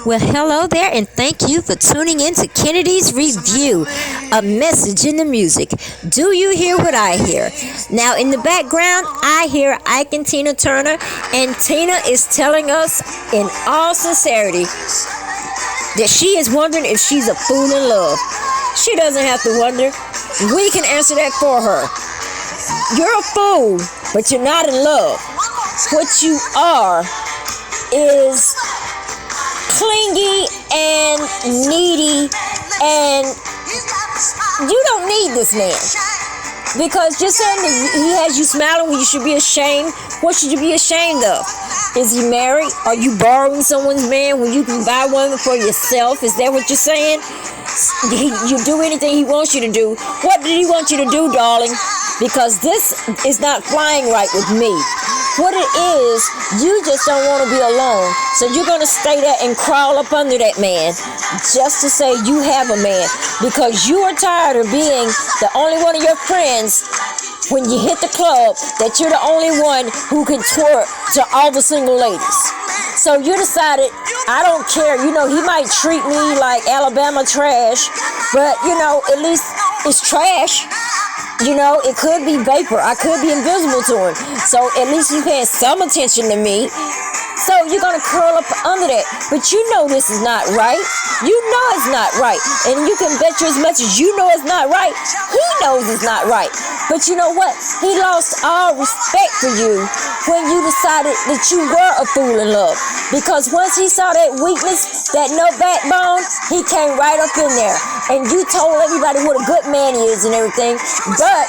Well, hello there, and thank you for tuning in to Kennedy's Review, a message in the music. Do you hear what I hear? Now, in the background, I hear Ike and Tina Turner, and Tina is telling us in all sincerity that she is wondering if she's a fool in love. She doesn't have to wonder. We can answer that for her. You're a fool, but you're not in love. What you are is clingy and needy, and you don't need this man, because just saying that he has you smiling when you should be ashamed. What should you be ashamed of? Is he married? Are you borrowing someone's man when you can buy one for yourself? Is that what you're saying? You do anything he wants you to do. What did he want you to do, darling? Because this is not flying right with me. What it is, you just don't want to be alone. So you're going to stay there and crawl up under that man just to say you have a man, because you are tired of being the only one of your friends when you hit the club, that you're the only one who can twerk to all the single ladies. So you decided, I don't care. You know, he might treat me like Alabama trash, but, you know, at least it's trash. You know, it could be vapor. I could be invisible to him. So at least you paying some attention to me. So you're going to curl up under that. But you know this is not right. You know it's not right. And you can bet you as much as you know it's not right, he knows it's not right. But you know what? He lost all respect for you when you decided that you were a fool in love. Because once he saw that weakness, that no backbone, he came right up in there. And you told everybody what a good man he is and everything. But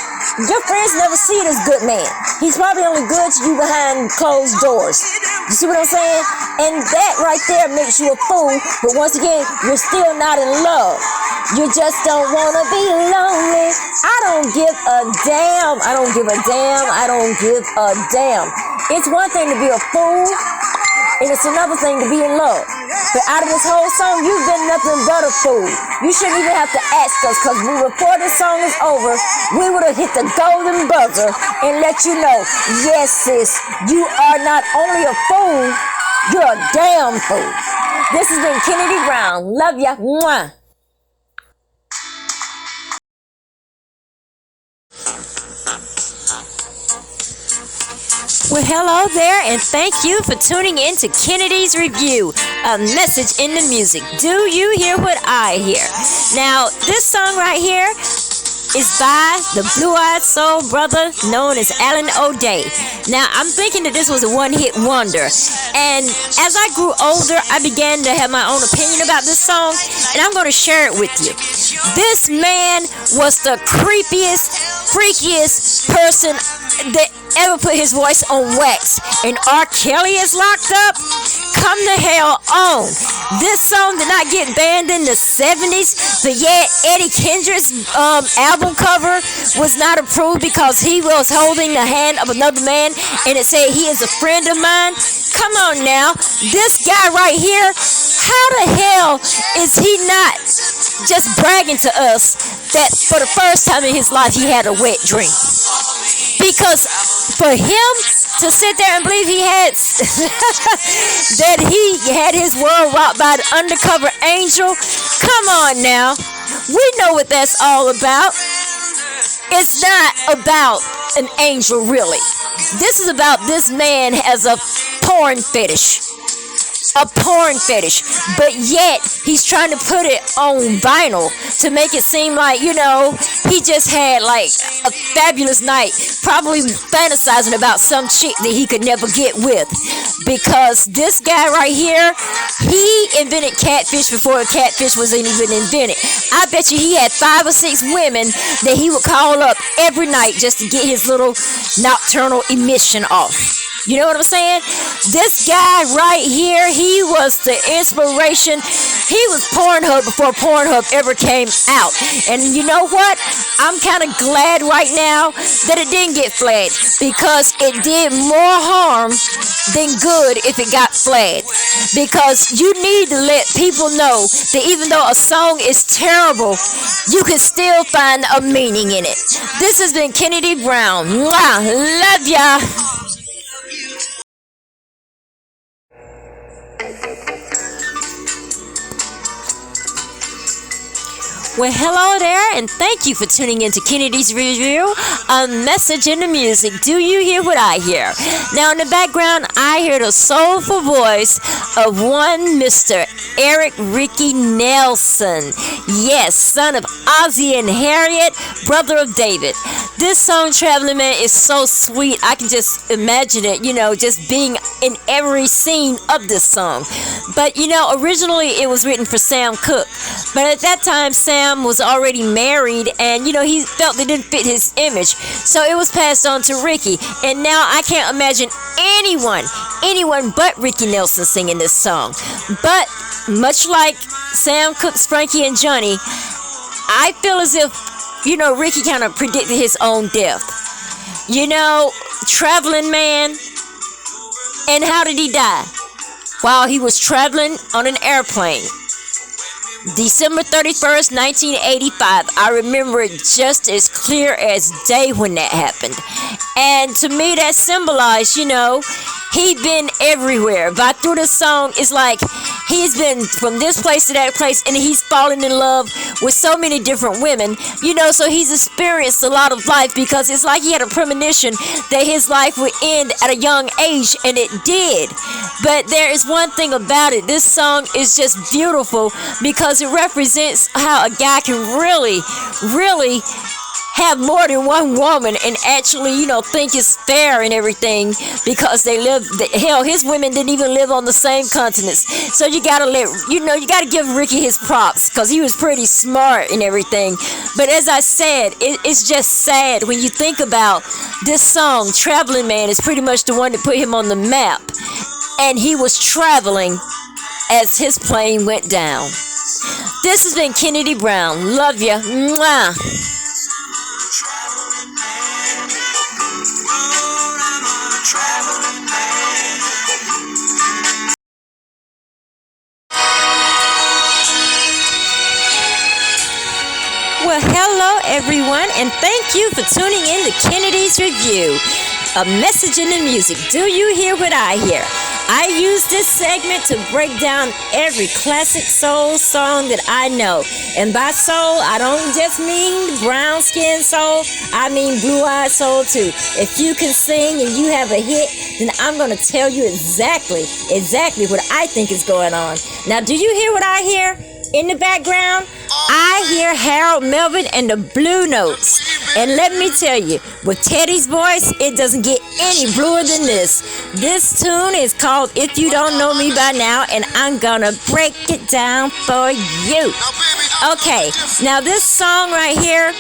your friends never see it as good man. He's probably only good to you behind closed doors. You see what I'm saying? And that right there makes you a fool. But once again, you're still not in love. You just don't want to be lonely. I don't give a damn. I don't give a damn. I don't give a damn. It's one thing to be a fool, and it's another thing to be in love. But out of this whole song, you've been nothing but a fool. You shouldn't even have to ask us, because before this song is over, we would have hit the golden buzzer and let you know, yes, sis, you are not only a fool, you're a damn fool. This has been Kennedy Brown. Love ya. Mwah. Well, hello there, and thank you for tuning in to Kennedy's Review, a message in the music. Do you hear what I hear? Now, this song right here is by the blue-eyed soul brother known as Alan O'Day. Now, I'm thinking that this was a one-hit wonder, and as I grew older, I began to have my own opinion about this song, and I'm going to share it with you. This man was the creepiest, freakiest person that ever put his voice on wax, and R. Kelly is locked up? Come the hell on. This song did not get banned in the 70s, but yet Eddie Kendrick's album cover was not approved because he was holding the hand of another man, and it said he is a friend of mine. Come on now, this guy right here, how the hell is he not just bragging to us that for the first time in his life he had a wet dream? Because for him to sit there and believe he had that he had his world rocked by an undercover angel, come on now, we know what that's all about. It's not about an angel, really. This is about this man has a porn fetish. A porn fetish, but yet he's trying to put it on vinyl to make it seem like, you know, he just had like a fabulous night, probably fantasizing about some chick that he could never get with. Because this guy right here, he invented catfish before catfish was even invented. I bet you he had 5 or 6 women that he would call up every night just to get his little nocturnal emission off. You know what I'm saying? This guy right here, he was the inspiration. He was Pornhub before Pornhub ever came out. And you know what? I'm kind of glad right now that it didn't get flagged, because it did more harm than good if it got flagged. Because you need to let people know that even though a song is terrible, you can still find a meaning in it. This has been Kennedy Brown. Mwah. Love ya. Well, hello there, and thank you for tuning in to Kennedy's Review, a message in the music. Do you hear what I hear? Now, in the background, I hear the soulful voice of one Mr. Eric Ricky Nelson. Yes, son of Ozzie and Harriet, brother of David. This song, Traveling Man, is so sweet. I can just imagine it, just being in every scene of this song. But, originally it was written for Sam Cooke. But at that time, Sam was already married, and he felt it didn't fit his image, so it was passed on to Ricky. And now I can't imagine anyone but Ricky Nelson singing this song. But much like Sam Cooke's Frankie and Johnny, I feel as if Ricky kind of predicted his own death. Traveling Man. And how did he die? While he was traveling on an airplane. December 31st, 1985. I remember it just as clear as day when that happened. And to me, that symbolized, he'd been everywhere. But through the song, it's like he's been from this place to that place, and he's fallen in love with so many different women, so he's experienced a lot of life, because it's like he had a premonition that his life would end at a young age, and it did. But there is one thing about it. This song is just beautiful because it represents how a guy can really have more than one woman and actually, think it's fair and everything, because they live, hell, his women didn't even live on the same continents. So you gotta you gotta give Ricky his props, because he was pretty smart and everything. But as I said, it's just sad when you think about this song. Traveling Man is pretty much the one that put him on the map, and he was traveling as his plane went down. This has been Kennedy Brown. Love ya. Mwah. Well, hello everyone, and thank you for tuning in to Kennedy's Review, a message in the music. Do you hear what I hear? I use this segment to break down every classic soul song that I know. And by soul, I don't just mean brown skin soul, I mean blue-eyed soul too. If you can sing and you have a hit, then I'm going to tell you exactly what I think is going on. Now, do you hear what I hear? In the background, I hear Harold Melvin and the Blue Notes. And let me tell you, with Teddy's voice, it doesn't get any bluer than this. This tune is called If You Don't Know Me By Now, and I'm gonna break it down for you. Okay, now this song right here,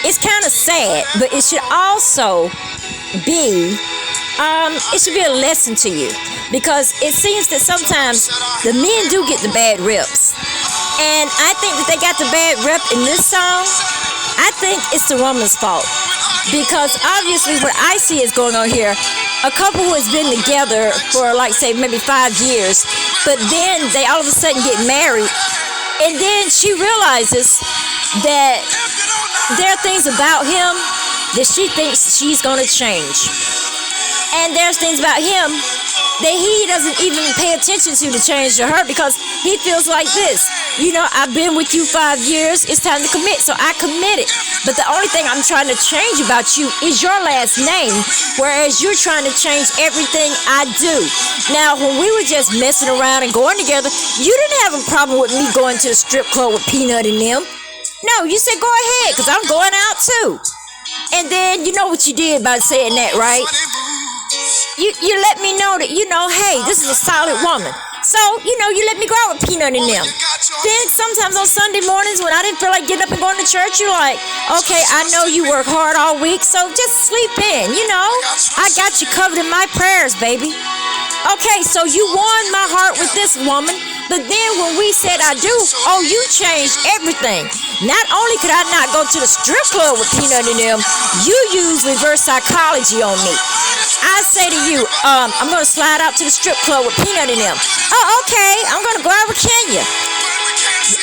it's kind of sad, but it should also be, it should be a lesson to you. Because it seems that sometimes the men do get the bad reps. And I think that they got the bad rep in this song. I think it's the woman's fault. Because obviously what I see is going on here, a couple who has been together for say maybe 5 years, but then they all of a sudden get married, and then she realizes that there are things about him that she thinks she's going to change. And there's things about him that he doesn't even pay attention to change to her, because he feels like this. I've been with you 5 years. It's time to commit. So I committed. But the only thing I'm trying to change about you is your last name, whereas you're trying to change everything I do. Now, when we were just messing around and going together, you didn't have a problem with me going to the strip club with Peanut and them. No, you said go ahead, because I'm going out too. And then you know what you did by saying that, right? You let me know that, hey, this is a solid woman. So, you let me go out with Peanut and them. Then sometimes on Sunday mornings when I didn't feel like getting up and going to church, you're like, okay, I know you work hard all week, so just sleep in, I got you covered in my prayers, baby. Okay, so you won my heart with this woman, but then when we said I do, you changed everything. Not only could I not go to the strip club with Peanut and them, you used reverse psychology on me. I say to you, I'm going to slide out to the strip club with Peanut and them. Oh, okay, I'm going to go out with Kenya.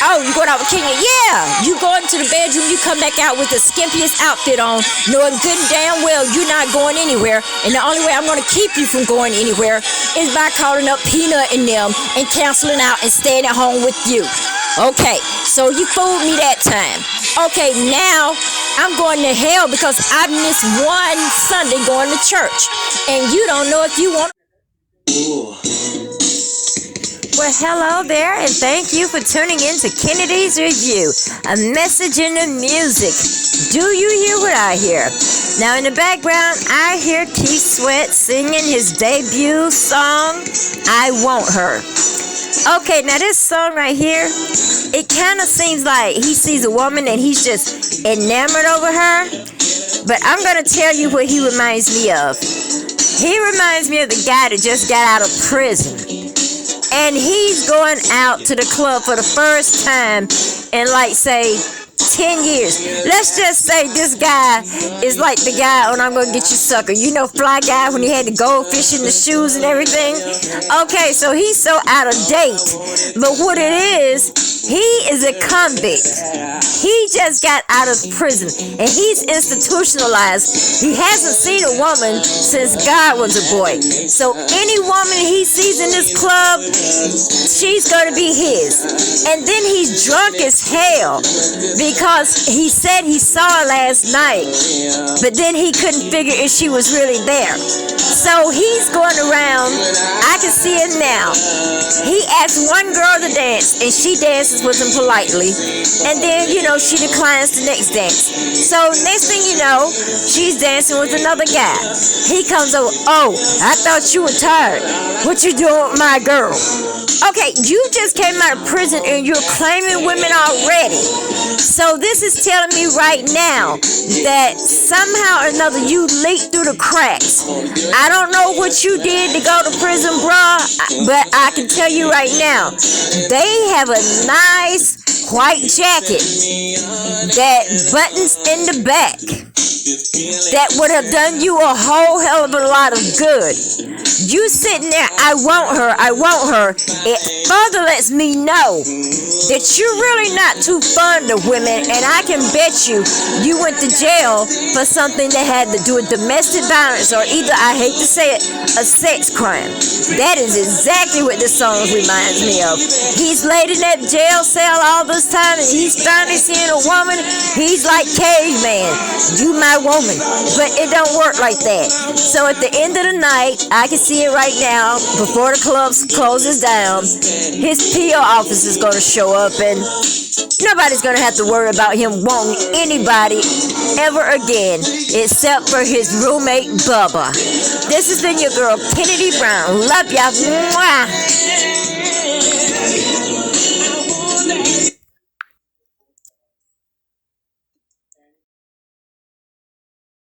Oh, you going out with Kenya? Yeah. You go into the bedroom, you come back out with the skimpiest outfit on, knowing good and damn well you're not going anywhere. And the only way I'm going to keep you from going anywhere is by calling up Peanut and them and canceling out and staying at home with you. Okay, so you fooled me that time. Okay, now I'm going to hell because I missed one Sunday going to church. And you don't know if you want. Well, hello there, and thank you for tuning in to Kennedy's Review, a message in the music. Do you hear what I hear? Now, in the background, I hear Keith Sweat singing his debut song, I Want Her. Okay, now this song right here, it kind of seems like he sees a woman and he's just enamored over her. But I'm going to tell you what he reminds me of. He reminds me of the guy that just got out of prison. And he's going out to the club for the first time in, like, say, 10 years. Let's just say this guy is like the guy on I'm Gonna Get You Sucker. You know, Fly Guy, when he had the goldfish in the shoes and everything? Okay, so he's so out of date. But what it is, he is a convict. He just got out of prison and he's institutionalized. He hasn't seen a woman since God was a boy. So any woman he sees in this club, she's gonna be his. And then he's drunk as hell because he said he saw her last night, but then he couldn't figure if she was really there. So he's going around, I can see it now. He asked one girl to dance and she dances with him politely, and then, you know, she declines the next dance. So next thing you know, she's dancing with another guy. He comes over, oh, I thought you were tired. What you doing with my girl? Okay, you just came out of prison and you're claiming women already. So this is telling me right now that somehow or another you leaked through the cracks. I don't know what you did to go to prison, bruh, but I can tell you right now, they have a nice white jacket that buttons in the back that would have done you a whole hell of a lot of good. You sitting there, I want her, I want her. It further lets me know that you're really not too fond of women, and I can bet you went to jail for something that had to do with domestic violence, or either, I hate to say it, a sex crime. That is exactly what this song reminds me of. He's laid in that jail cell all this time, and he's finally seeing a woman. He's like caveman, you my woman, but it don't work like that. So at the end of the night, I can see it right now, before the club closes down, his PO office is going to show up, and nobody's going to have to worry about him wanting anybody ever again, except for his roommate, Bubba. This has been your girl, Kennedy Brown. Love y'all. Mwah.